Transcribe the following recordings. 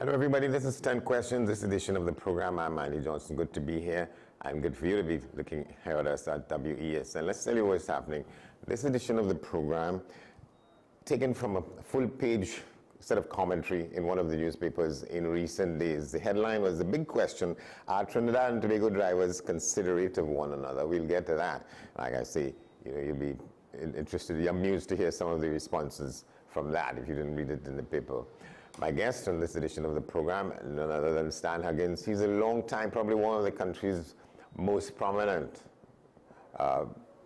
Hello everybody, this is 10 Questions, this edition of the program. I'm Andy Johnson, good to be here, and good for you to be looking here at us at WESN. Let's tell you what's happening. This edition of the program, taken from a full-page set of commentary in one of the newspapers in recent days. The headline was, "The big question, are Trinidad and Tobago drivers considerate of one another?" We'll get to that. Like I say, you'll be interested, amused to hear some of the responses from that if you didn't read it in the paper. My guest on this edition of the program, none other than Stan Huggins. He's a long time, probably one of the country's most prominent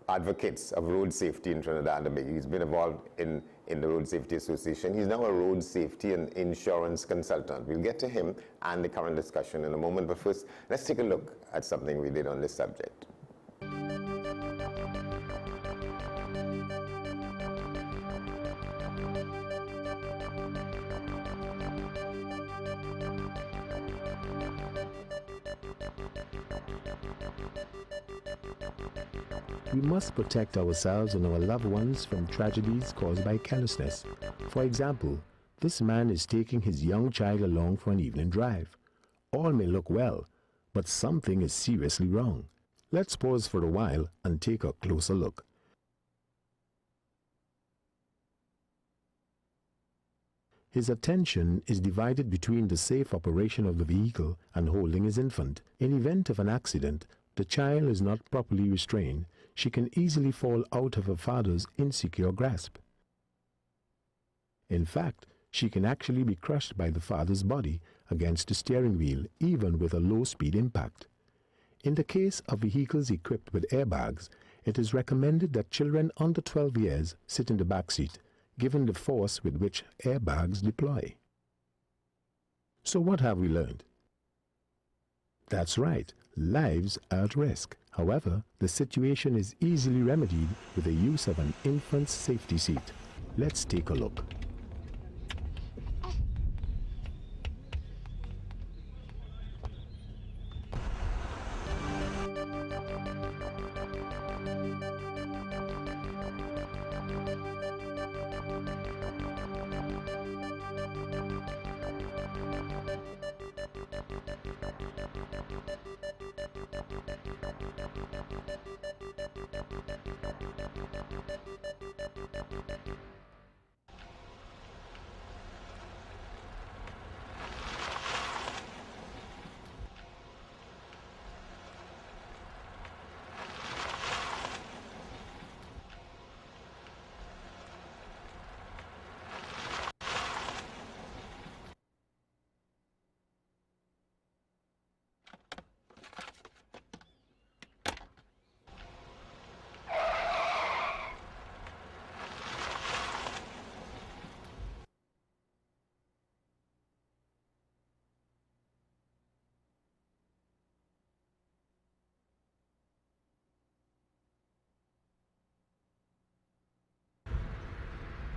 advocates of road safety in Trinidad and Tobago. He's been involved in the Road Safety Association. He's now a road safety and insurance consultant. We'll get to him and the current discussion in a moment, but first, let's take a look at something we did on this subject. We must protect ourselves and our loved ones from tragedies caused by carelessness. For example, this man is taking his young child along for an evening drive. All may look well, but something is seriously wrong. Let's pause for a while and take a closer look. His attention is divided between the safe operation of the vehicle and holding his infant. In event of an accident, the child is not properly restrained. She can easily fall out of her father's insecure grasp. In fact, she can actually be crushed by the father's body against the steering wheel, even with a low-speed impact. In the case of vehicles equipped with airbags, it is recommended that children under 12 years sit in the back seat, given the force with which airbags deploy. So what have we learned? That's right, lives are at risk. However, the situation is easily remedied with the use of an infant's safety seat. Let's take a look.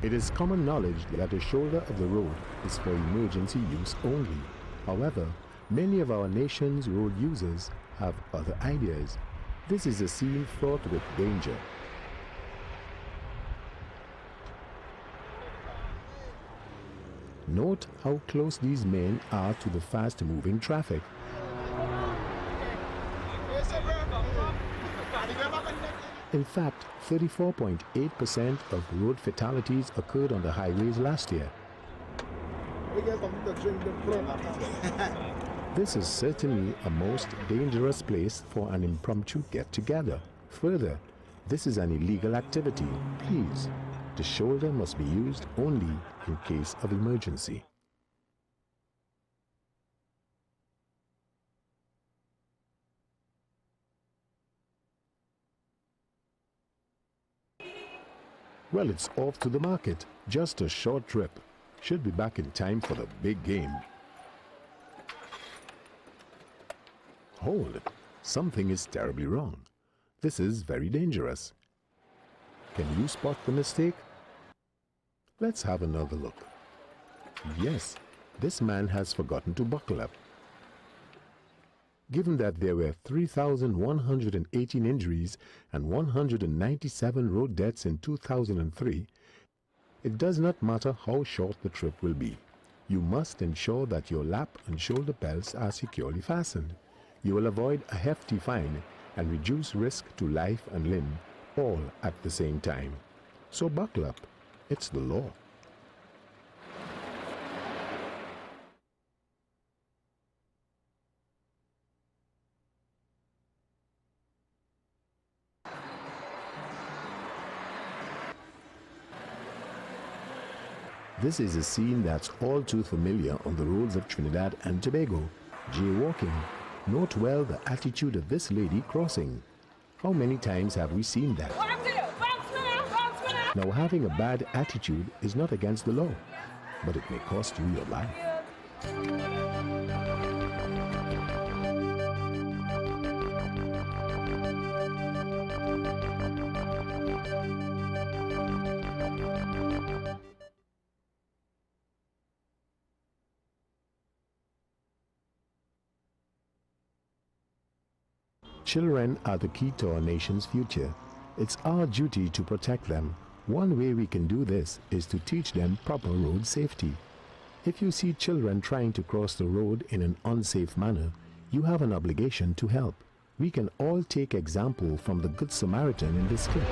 It is common knowledge that the shoulder of the road is for emergency use only. However, many of our nation's road users have other ideas. This is a scene fraught with danger. Note how close these men are to the fast-moving traffic. In fact, 34.8% of road fatalities occurred on the highways last year. This is certainly a most dangerous place for an impromptu get-together. Further, this is an illegal activity. Please, the shoulder must be used only in case of emergency. Well, it's off to the market. Just a short trip. Should be back in time for the big game. Hold it. Something is terribly wrong. This is very dangerous. Can you spot the mistake? Let's have another look. Yes, this man has forgotten to buckle up. Given that there were 3,118 injuries and 197 road deaths in 2003, it does not matter how short the trip will be. You must ensure that your lap and shoulder belts are securely fastened. You will avoid a hefty fine and reduce risk to life and limb, all at the same time. So buckle up. It's the law. This is a scene that's all too familiar on the roads of Trinidad and Tobago. Jaywalking. Note well the attitude of this lady crossing. How many times have we seen that? Now, having a bad attitude is not against the law, but it may cost you your life. Children are the key to our nation's future. It's our duty to protect them. One way we can do this is to teach them proper road safety. If you see children trying to cross the road in an unsafe manner, you have an obligation to help. We can all take example from the Good Samaritan in this clip.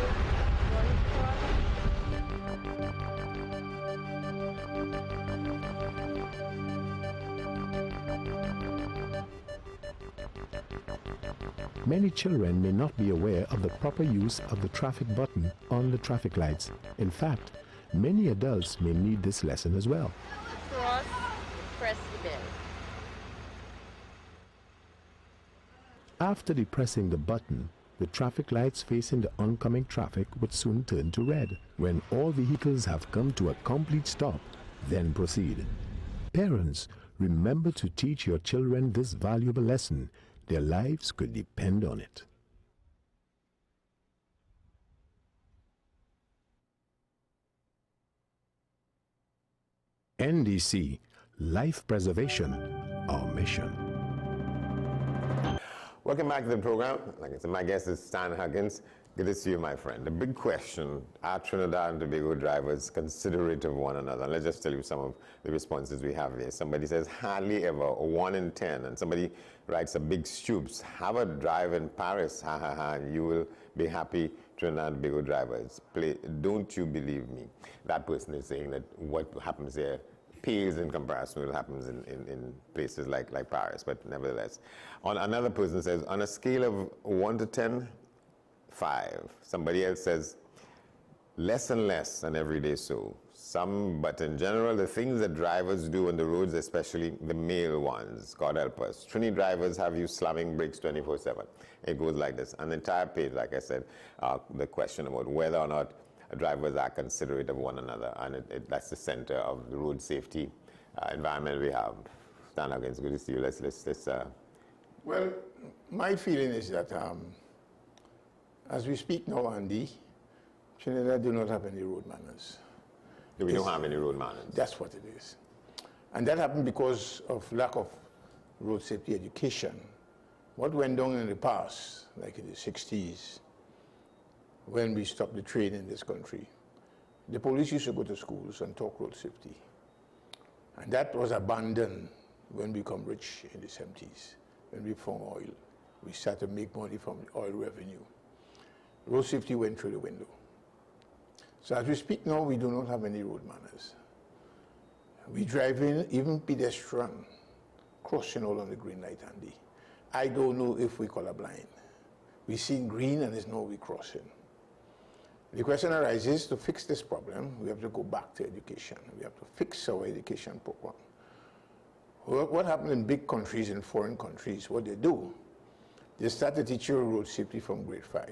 Many children may not be aware of the proper use of the traffic button on the traffic lights. In fact, many adults may need this lesson as well. Cross, press the bell. After depressing the button, the traffic lights facing the oncoming traffic would soon turn to red. When all vehicles have come to a complete stop, then proceed. Parents, remember to teach your children this valuable lesson. Their lives could depend on it. NDC, life preservation, our mission. Welcome back to the program. Like I said, my guest is Stan Huggins. Good to see you, my friend. The big question, are Trinidad and Tobago drivers considerate of one another? Let's just tell you some of the responses we have here. Somebody says, hardly ever, or 1 in 10. And somebody writes a big stoops. Have a drive in Paris, ha ha ha, and you will be happy, Trinidad and Tobago drivers. Don't you believe me? That person is saying that what happens there pales in comparison to what happens in places like Paris, but nevertheless. Another person says, on a scale of 1 to 10, 5. Somebody else says, less and less, and every day so. But in general, the things that drivers do on the roads, especially the male ones, God help us. Trini drivers have you slamming brakes 24/7. It goes like this. An entire page, like I said, the question about whether or not drivers are considerate of one another, and that's the center of the road safety environment we have. Stan Huggins, good to see you. Let's Well, my feeling is that as we speak now, Andy, Trinidad do not have any road manners. We don't have any road manners. That's what it is. And that happened because of lack of road safety education. What went down in the past, like in the 60s, when we stopped the train in this country, the police used to go to schools and talk road safety. And that was abandoned when we become rich in the 70s, when we found oil. We started to make money from the oil revenue. Road safety went through the window. So as we speak now, we do not have any road manners. We drive in, even pedestrian, crossing all on the green light, Andy. I don't know if we colorblind. We see green and there's no we crossing. The question arises, to fix this problem, we have to go back to education. We have to fix our education program. What happened in big countries, in foreign countries, what they do, they start to teach you road safety from grade 5,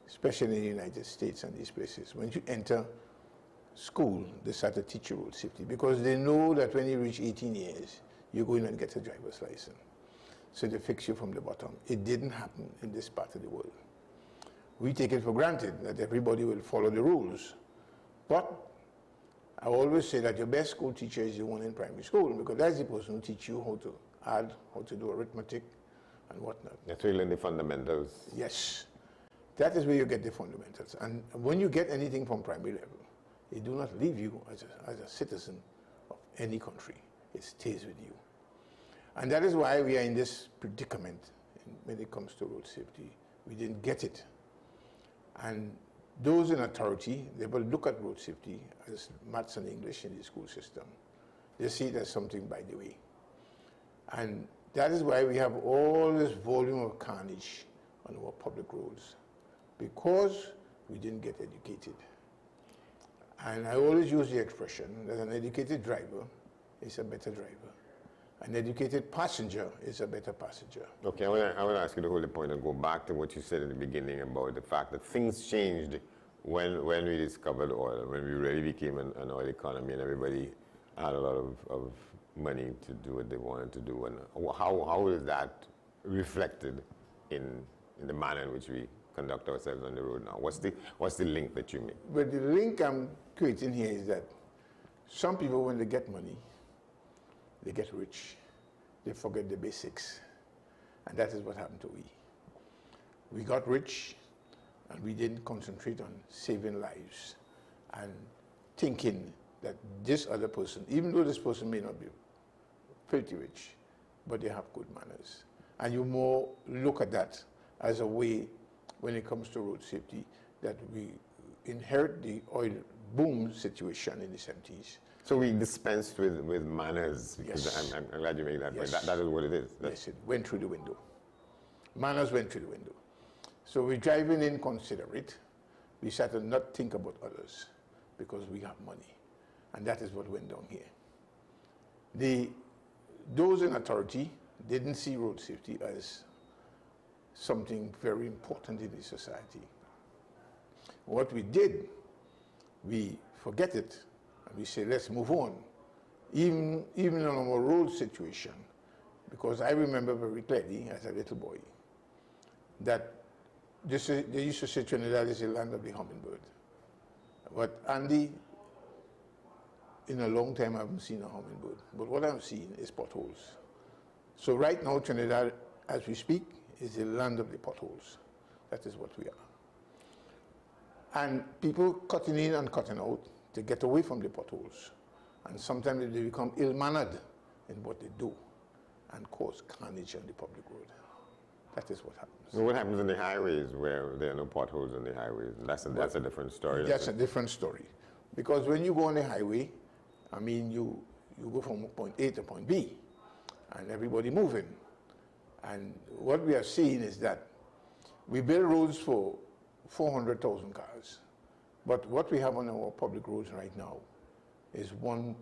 especially in the United States and these places. When you enter school, they start to teach you road safety because they know that when you reach 18 years, you go in and get a driver's license. So they fix you from the bottom. It didn't happen in this part of the world. We take it for granted that everybody will follow the rules. But I always say that your best school teacher is the one in primary school because that's the person who teaches you how to add, how to do arithmetic and whatnot. That's really the fundamentals. Yes. That is where you get the fundamentals. And when you get anything from primary level, it do not leave you as a citizen of any country. It stays with you. And that is why we are in this predicament when it comes to road safety. We didn't get it. And those in authority, they will look at road safety as maths and English in the school system. They see it as something by the way. And that is why we have all this volume of carnage on our public roads, because we didn't get educated. And I always use the expression that an educated driver is a better driver. An educated passenger is a better passenger. Okay, I want to ask you to hold the point and go back to what you said in the beginning about the fact that things changed when we discovered oil, when we really became an oil economy and everybody had a lot of money to do what they wanted to do. And how is that reflected in the manner in which we conduct ourselves on the road now? What's the link that you make? But the link I'm creating here is that some people, when they get money, they get rich, they forget the basics. And that is what happened to we. We got rich and we didn't concentrate on saving lives and thinking that this other person, even though this person may not be filthy rich, but they have good manners. And you more look at that as a way, when it comes to road safety, that we inherit the oil boom situation in the 70s. So we dispensed with manners, because Yes. I'm glad you made that point. Yes. That is what it is. Yes, it went through the window. Manners went through the window. So we're driving inconsiderate. We start to not think about others because we have money. And that is what went down here. Those in authority didn't see road safety as something very important in the society. What we did, we forget it, and we say, let's move on. Even on our road situation, because I remember very clearly as a little boy that they used to say Trinidad is the land of the hummingbird. But Andy, in a long time I haven't seen a hummingbird, but what I'm seeing is potholes. So right now Trinidad, as we speak, is the land of the potholes. That is what we are. And people cutting in and cutting out to get away from the potholes. And sometimes they become ill-mannered in what they do and cause carnage on the public road. That is what happens. So what happens on the highways where there are no potholes on the highways? That's a different story. That's a different story. Because when you go on the highway, I mean, you go from point A to point B, and everybody moving. And what we are seeing is that we build roads for 400,000 cars. But what we have on our public roads right now is 1.2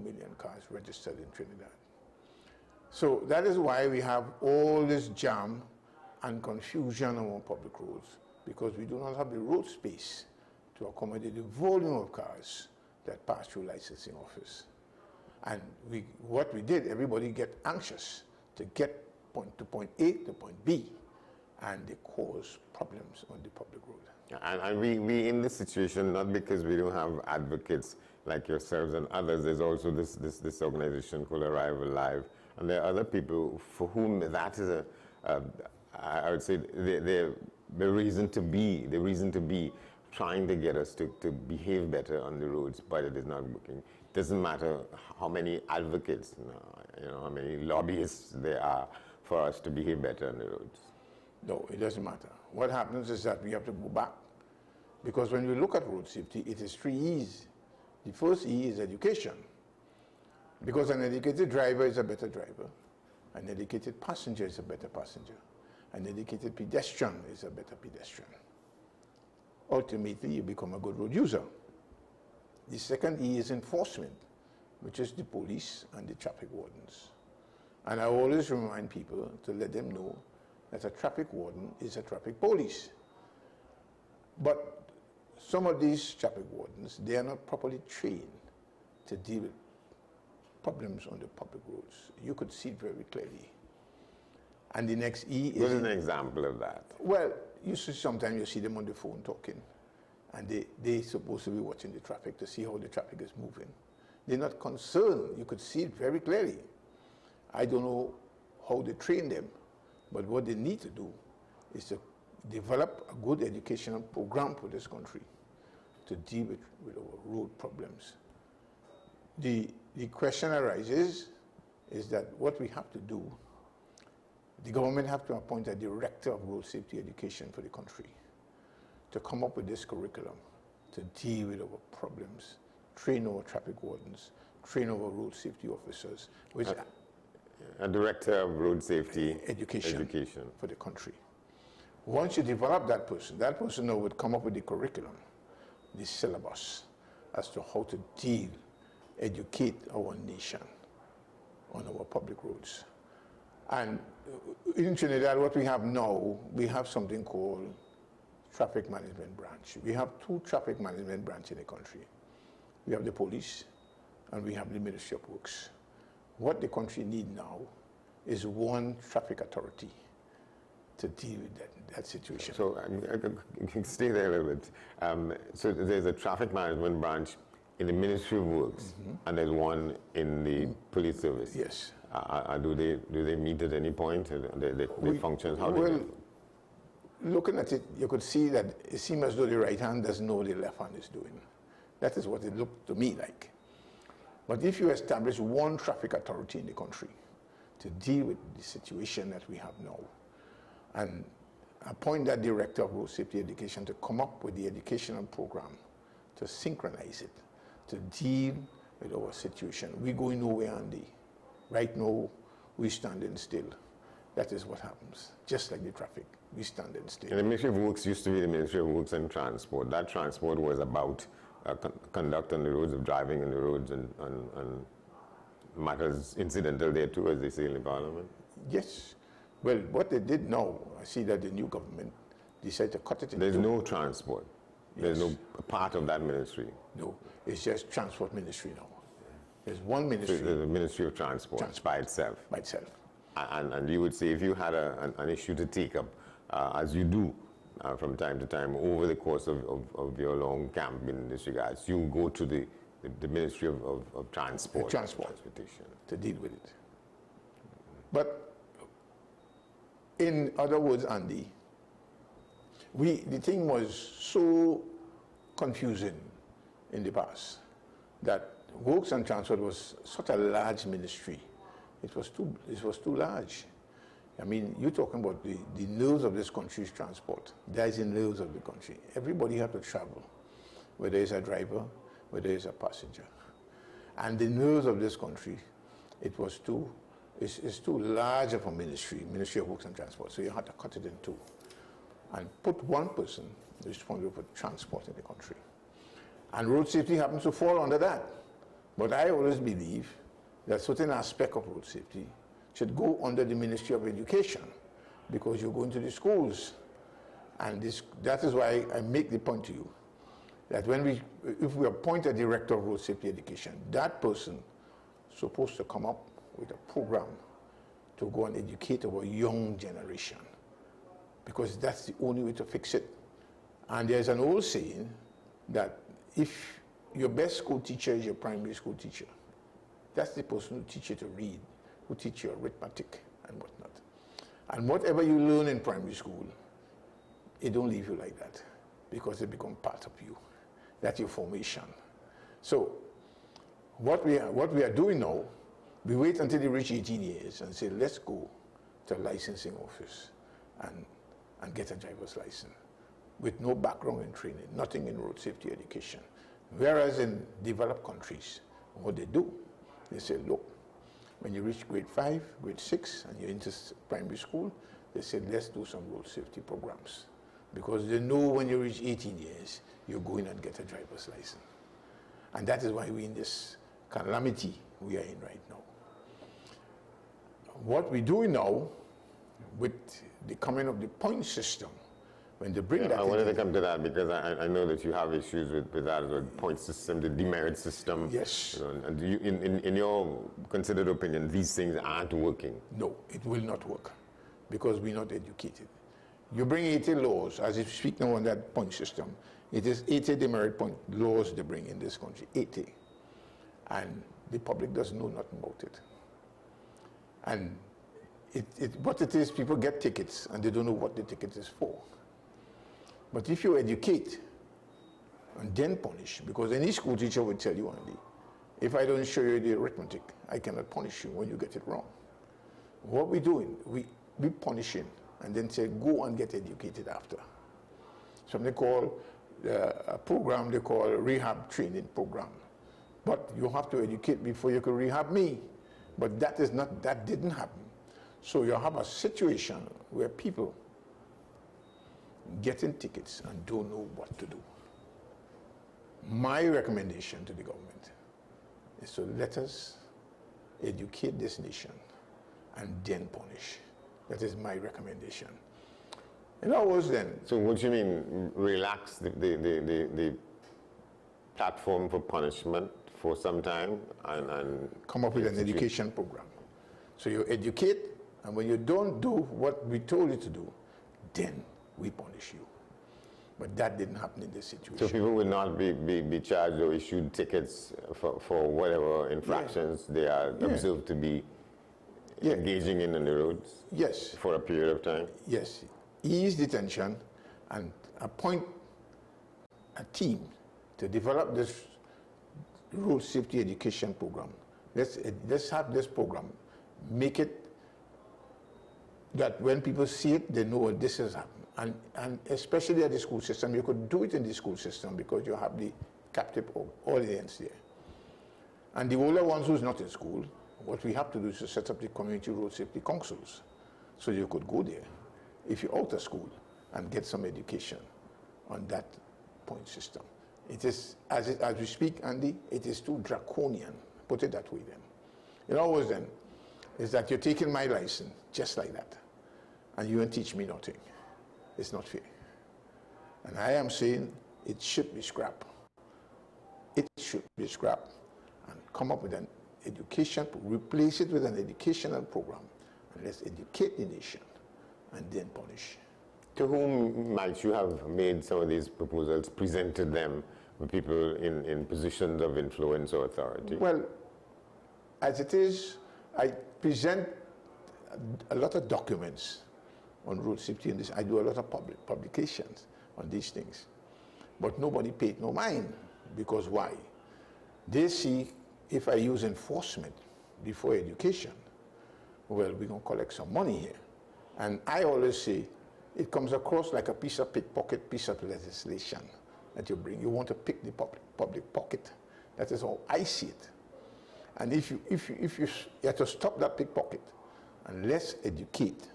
million cars registered in Trinidad. So that is why we have all this jam and confusion on our public roads, because we do not have the road space to accommodate the volume of cars that pass through licensing office. And what we did, everybody get anxious to get to point A to point B, and they cause problems on the public road. And we in this situation, not because we don't have advocates like yourselves and others. There's also this organization called Arrive Alive, and there are other people for whom that is I would say the reason to be, trying to get us to behave better on the roads, but it is not working. It doesn't matter how many advocates, how many lobbyists there are for us to behave better on the roads. No, it doesn't matter. What happens is that we have to go back. Because when we look at road safety, it is 3 E's. The first E is education. Because an educated driver is a better driver. An educated passenger is a better passenger. An educated pedestrian is a better pedestrian. Ultimately, you become a good road user. The second E is enforcement, which is the police and the traffic wardens. And I always remind people to let them know that a traffic warden is a traffic police. But some of these traffic wardens, they are not properly trained to deal with problems on the public roads. You could see it very clearly. And the next E is... What is an example of that? Well, sometimes you see them on the phone talking, and they're supposed to be watching the traffic to see how the traffic is moving. They're not concerned. You could see it very clearly. I don't know how they train them, but what they need to do is to develop a good educational program for this country to deal with our road problems. The question arises, is that what we have to do, the government have to appoint a director of road safety education for the country to come up with this curriculum to deal with our problems, train our traffic wardens, train our road safety officers, which a director of road safety education for the country. Once you develop that person now would come up with the curriculum, the syllabus, as to how to deal, educate our nation on our public roads. And in Trinidad, what we have now, we have something called traffic management branch. We have two traffic management branches in the country. We have the police and we have the Ministry of Works. What the country needs now is one traffic authority to deal with that situation. So I can stay there a little bit. So there's a traffic management branch in the Ministry of Works, and there's one in the police service. Yes. Do they meet at any point? They function? How do they? Looking at it, you could see that it seems as though the right hand doesn't know what the left hand is doing. That is what it looked to me like. But if you establish one traffic authority in the country to deal with the situation that we have now, and appoint that director of road safety education to come up with the educational program to synchronize it, to deal with our situation. We're going nowhere, Andy. Right now, we're standing still. That is what happens, just like the traffic. We standing still. And the Ministry of Works used to be the Ministry of Works and Transport. That transport was about conduct on the roads, of driving on the roads, and matters incidental there too, as they say in the Parliament. Yes. Well, what they did now, I see that the new government decided to cut it into... There's no transport. There's no part of that ministry. No, it's just transport ministry now. There's one ministry. So there's a Ministry of Transport by itself. By itself. And you would say if you had an issue to take up, as you do from time to time over the course of your long camp in this regard, you go to the Ministry of Transport. Transportation. To deal with it. But in other words, Andy, the thing was so confusing in the past that Works and Transport was such a large ministry. It was too large. I mean, you're talking about the nerves of this country's transport. That is the nerves of the country. Everybody has to travel, whether it's a driver, whether it's a passenger. And the nerves of this country, it's too large of a Ministry of Works and Transport. So you had to cut it in two and put one person responsible for transport in the country. And road safety happens to fall under that. But I always believe that certain aspect of road safety should go under the Ministry of Education, because you're going to the schools. And that is why I make the point to you that if we appoint a director of road safety education, that person is supposed to come up with a program to go and educate our young generation, because that's the only way to fix it. And there's an old saying that if your best school teacher is your primary school teacher, that's the person who teaches you to read, who teaches you arithmetic and whatnot. And whatever you learn in primary school, it don't leave you like that, because it becomes part of you. That's your formation. So what we are doing now, we wait until they reach 18 years and say, let's go to a licensing office and get a driver's license with no background in training, nothing in road safety education. Whereas in developed countries, what they do, they say, look, when you reach grade 5, grade 6, and you're into primary school, they say, let's do some road safety programs. Because they know when you reach 18 years, you're going and get a driver's license. And that is why we're in this calamity we are in right now. What we're doing now, with the coming of the point system, when they bring that I wanted to come to that, because I know that you have issues with that, the point system, the demerit system. Yes. And do you, in your considered opinion, these things aren't working? No, it will not work, because we're not educated. You bring 80 laws, as if speak now on that point system, it is 80 demerit point laws they bring in this country, 80. And the public doesn't know nothing about it. And what it is, people get tickets and they don't know what the ticket is for. But if you educate and then punish, because any school teacher would tell you, Andy, If I don't show you the arithmetic, I cannot punish you when you get it wrong. What we're doing, we punishing and then say, go and get educated after. Something called a program they call a rehab training program. But you have to educate before you can rehab me. But that didn't happen. So you have a situation where people getting tickets and don't know what to do. My recommendation to the government is to let us educate this nation and then punish. That is my recommendation. In other words then... So what do you mean, relax the platform for punishment for some time and come up with an education program. So you educate, and when you don't do what we told you to do, then we punish you. But that didn't happen in this situation. So people will not be charged or issued tickets for whatever infractions they are observed to be engaging in on the roads? Yes. For a period of time? Yes. Ease detention and appoint a team to develop this road safety education program. Let's have this program. Make it that when people see it, they know what this has happened. And especially at the school system, you could do it in the school system because you have the captive audience there. And the older ones who's not in school, what we have to do is to set up the community road safety councils. So you could go there if you're out of school and get some education on that point system. It is, as we speak, Andy, it is too draconian. Put it that way then. In other words then, is that you're taking my license just like that, and you won't teach me nothing. It's not fair. And I am saying it should be scrapped. It should be scrapped and come up with an education, replace it with an educational program, and let's educate the nation and then punish. To whom might you have made some of these proposals, presented them with people in positions of influence or authority? Well, as it is, I present a lot of documents on road safety and this. I do a lot of publications on these things. But nobody paid no mind, because why? They see if I use enforcement before education, well, we're going to collect some money here. And I always say, it comes across like a piece of pickpocket, piece of legislation that you bring. You want to pick the public pocket. That is how I see it. And if you have to stop that pickpocket, and let's educate,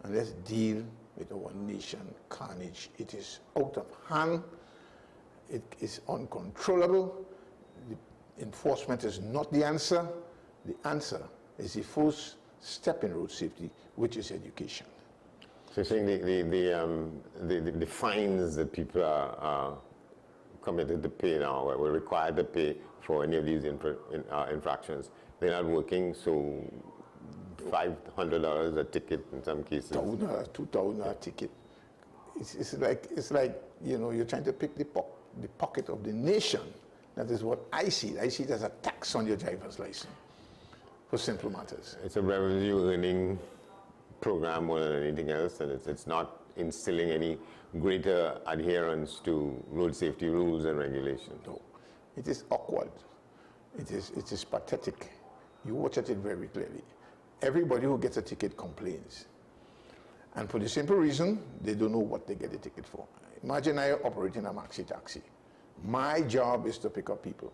and let's deal with our nation carnage. It is out of hand. It is uncontrollable. The enforcement is not the answer. The answer is the first step in road safety, which is education. So you're saying the fines that people are committed to pay now, or were required to pay for any of these infractions, they're not working, so $500 a ticket in some cases. $1,000, $2,000 ticket. It's like you know, you're trying to pick the pocket of the nation. That is what I see. I see it as a tax on your driver's license for simple matters. It's a revenue earning program more than anything else, and it's not instilling any greater adherence to road safety rules and regulations. No, it is awkward. It is pathetic. You watch at it very clearly. Everybody who gets a ticket complains. And for the simple reason, they don't know what they get a ticket for. Imagine I operate in a maxi taxi. My job is to pick up people.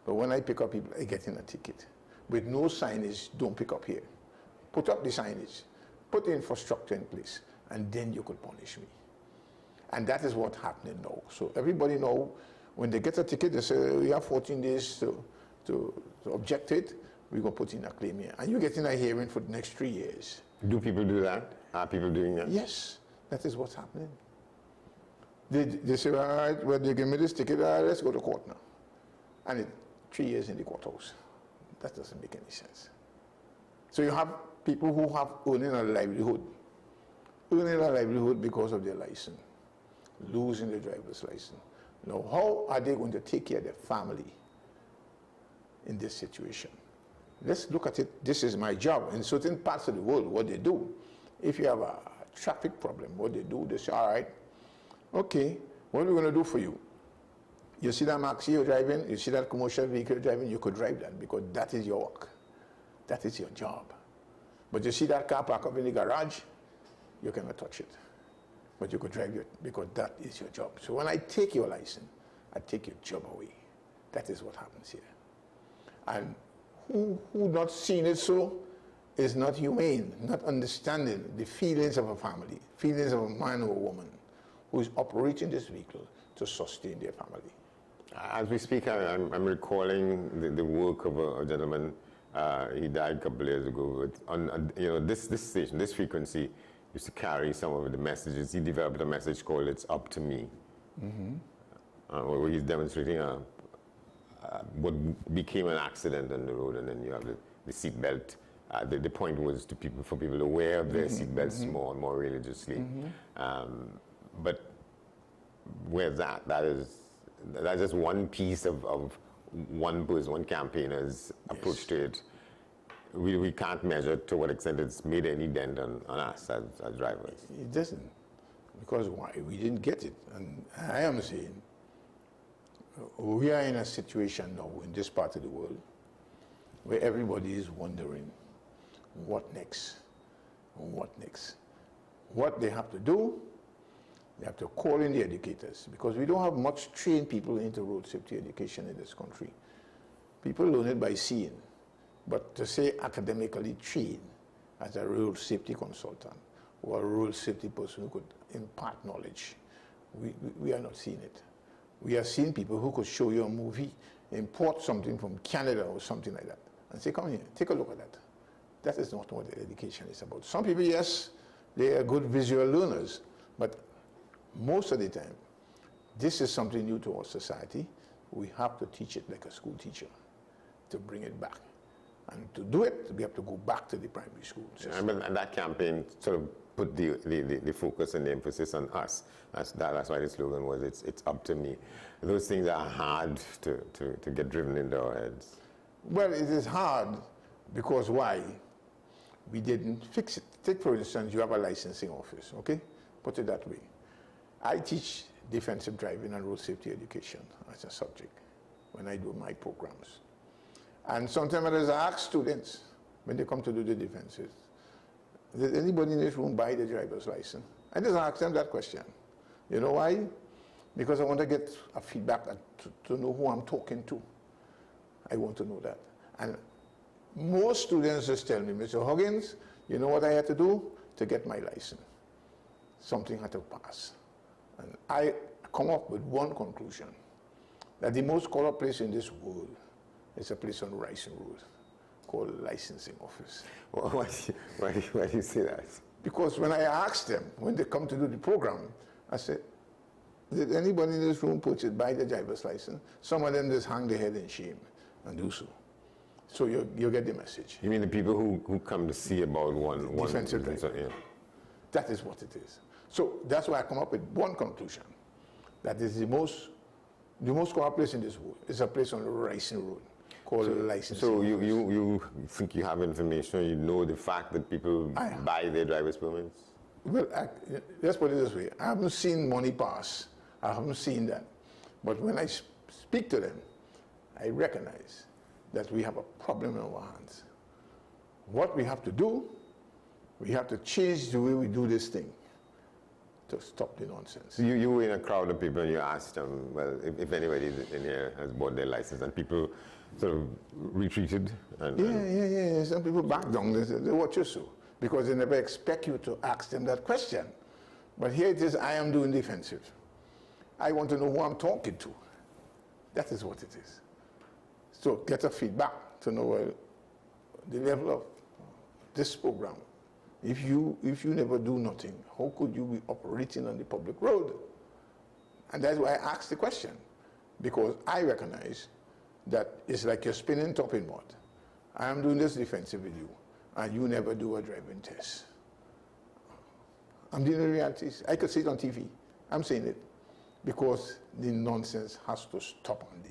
But when I pick up people, I get in a ticket. With no signage, don't pick up here. Put up the signage. Put the infrastructure in place. And then you could punish me. And that is what's happening now. So everybody know, when they get a ticket, they say, we have 14 days to object it. We're going to put in a claim here. And you get in a hearing for the next 3 years. Do people do that? Are people doing that? Yes, that is what's happening. They say, all right, well, they give me this ticket, all right, let's go to court now. And 3 years in the courthouse. That doesn't make any sense. So you have people who have earning a livelihood because of their license, losing their driver's license. Now, how are they going to take care of their family in this situation? Let's look at it. This is my job. In certain parts of the world, what they do, if you have a traffic problem, what they do, they say, all right, okay, what are we going to do for you? You see that maxi you're driving, you see that commercial vehicle you're driving, you could drive that because that is your work. That is your job. But you see that car parked up in the garage, you cannot touch it. But you could drive it because that is your job. So when I take your license, I take your job away. That is what happens here. And who not seeing it so is not humane, not understanding the feelings of a family, feelings of a man or a woman who is operating this vehicle to sustain their family. As we speak, I'm recalling the work of a gentleman. He died a couple of years ago. But this station, this frequency, used to carry some of the messages. He developed a message called "It's Up to Me," where he's demonstrating what became an accident on the road, and then you have the seat belt. The point was for people to wear their seat belts more and more religiously. But where's that? That's just one piece of one person, one campaigner's approach to it. We can't measure to what extent it's made any dent on us as drivers. It doesn't. Because why? We didn't get it. And I am saying, we are in a situation now in this part of the world where everybody is wondering, what next? What next? What they have to do, they have to call in the educators, because we don't have much trained people into road safety education in this country. People learn it by seeing, but to say academically trained as a road safety consultant or a road safety person who could impart knowledge, we are not seeing it. We are seeing people who could show you a movie, import something from Canada or something like that, and say, come here, take a look at that. That is not what education is about. Some people, yes, they are good visual learners, but most of the time, this is something new to our society. We have to teach it like a school teacher to bring it back. And to do it, we have to go back to the primary school system. And that campaign sort of put the focus and the emphasis on us. That's why the slogan was, it's up to me. Those things are hard to get driven into our heads. Well, it is hard because why? We didn't fix it. Take, for instance, you have a licensing office, okay? Put it that way. I teach defensive driving and road safety education as a subject when I do my programs. And sometimes I just ask students, when they come to do the defenses, did anybody in this room buy the driver's license? I just ask them that question. You know why? Because I want to get a feedback to know who I'm talking to. I want to know that. And most students just tell me, Mr. Huggins, you know what I had to do to get my license? Something had to pass. And I come up with one conclusion, that the most corrupt place in this world is a place on Rising Road called licensing office. Why do you say that? Because when I asked them, when they come to do the program, I said, did anybody in this room buy the driver's license? Some of them just hang their head in shame and do so. So you get the message. You mean the people who come to see about one defensive driving? Yeah. That is what it is. So that's why I come up with one conclusion. That is the most corrupt place in this world is a place on Rising Road called licensing. So you think you have information, you know the fact that people buy their driver's permits? Well, let's put it this way. I haven't seen money pass. I haven't seen that. But when I speak to them, I recognize that we have a problem in our hands. What we have to do, we have to change the way we do this thing to stop the nonsense. So you were in a crowd of people and you asked them, well, if anybody in here has bought their license, and people sort of retreated? Yeah. Some people back down. They said, what you so? Because they never expect you to ask them that question. But here it is, I am doing defensive. I want to know who I'm talking to. That is what it is. So get a feedback to know the level of this program. If you never do nothing, how could you be operating on the public road? And that's why I asked the question, because I recognize that it's like you're spinning top in mud. I am doing this defensive with you, and you never do a driving test. I'm dealing with realities. I could see it on TV. I'm saying it because the nonsense has to stop on the.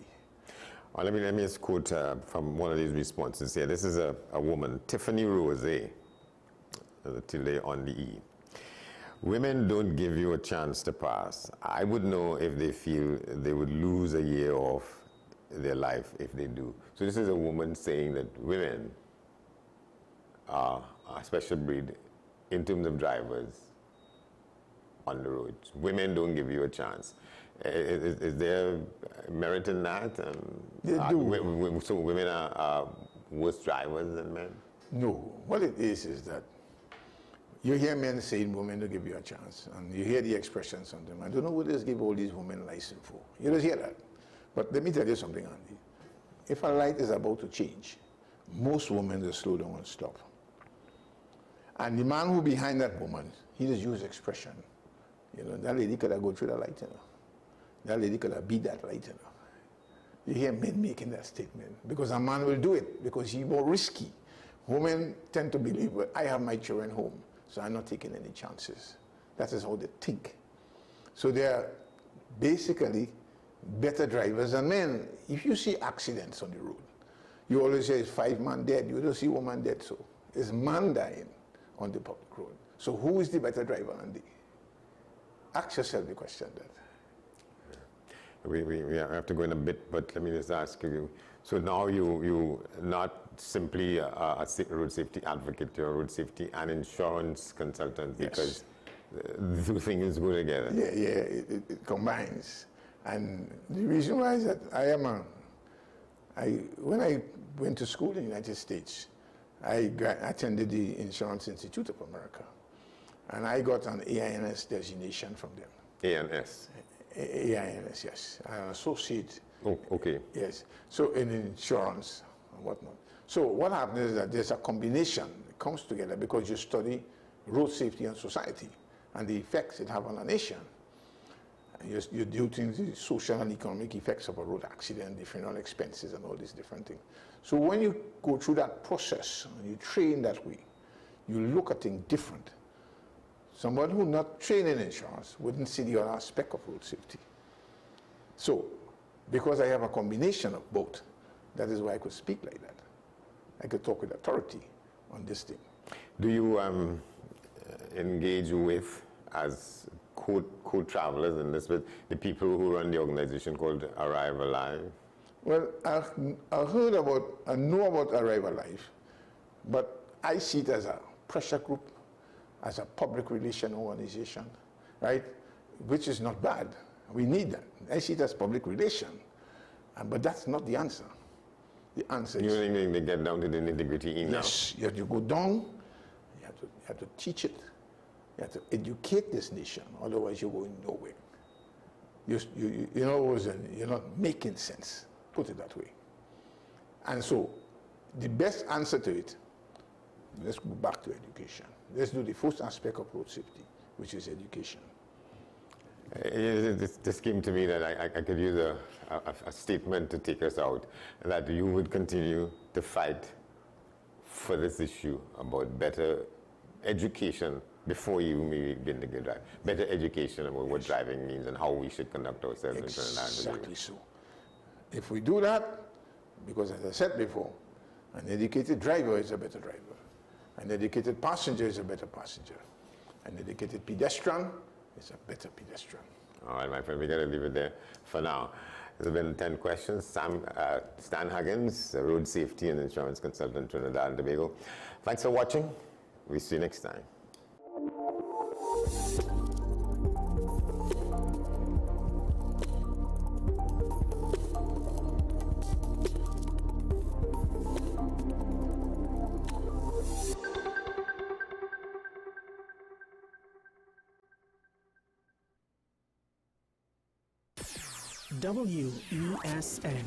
Well, let me just quote from one of these responses here. This is a woman, Tiffany Rose, tilde on the E. Women don't give you a chance to pass. I would know if they feel they would lose a year of their life if they do. So this is a woman saying that women are a special breed in terms of drivers on the roads. Women don't give you a chance. Is there merit in that? They do. So women are worse drivers than men? No. What it is that you hear men saying women don't give you a chance, and you hear the expression sometimes. I don't know what they give all these women license for. You don't hear that. But let me tell you something, Andy. If a light is about to change, most women just slow down and stop. And the man who behind that woman, he just use expression. You know, that lady could have go through the light, you know. That lady could have beat that light, you know. You hear men making that statement because a man will do it because he's more risky. Women tend to believe, well, I have my children home, so I'm not taking any chances. That is how they think. So they are basically better drivers than men. If you see accidents on the road, you always say it's 5 men dead. You don't see woman dead, so it's man dying on the public road. So who is the better driver, Andy? Ask yourself the question that. We have to go in a bit, but let me just ask you. So now you not simply a road safety advocate, you're a road safety and insurance consultant because the two things go together. Yeah, it combines. And the reason why is that when I went to school in the United States, I attended the Insurance Institute of America, and I got an AINS designation from them. ANS? AINS, yes. An associate. Oh, okay. Yes. So in insurance and whatnot. So what happens is that there's a combination. It comes together because you study road safety and society and the effects it have on a nation. You do things, the social and economic effects of a road accident, the funeral expenses and all these different things. So when you go through that process and you train that way, you look at things different. Somebody who's not trained in insurance wouldn't see the other aspect of road safety. So, because I have a combination of both, that is why I could speak like that. I could talk with authority on this thing. Do you engage with, as co-travelers in this, with the people who run the organization called Arrive Alive? Well, I know about Arrive Alive, but I see it as a pressure group, as a public relation organization, right? Which is not bad. We need that. I see it as public relation, but that's not the answer. The answer is... You think they get down to the nitty-gritty enough? Yes, you have to go down, you have to teach it, you have to educate this nation, otherwise you're going nowhere. You're not making sense, put it that way. And so, the best answer to it, let's go back to education. Let's do the first aspect of road safety, which is education. This came to me that I could use a statement to take us out, that you would continue to fight for this issue about better education before you may begin to get drive. Better education about what driving means and how we should conduct ourselves in Trinidad. Exactly so. If we do that, because as I said before, an educated driver is a better driver. An educated passenger is a better passenger. An educated pedestrian is a better pedestrian. All right, my friend, we got to leave it there for now. There's been 10 questions. Stan Huggins, a road safety and insurance consultant, Trinidad and Tobago. Thanks for watching. We'll see you next time. WESN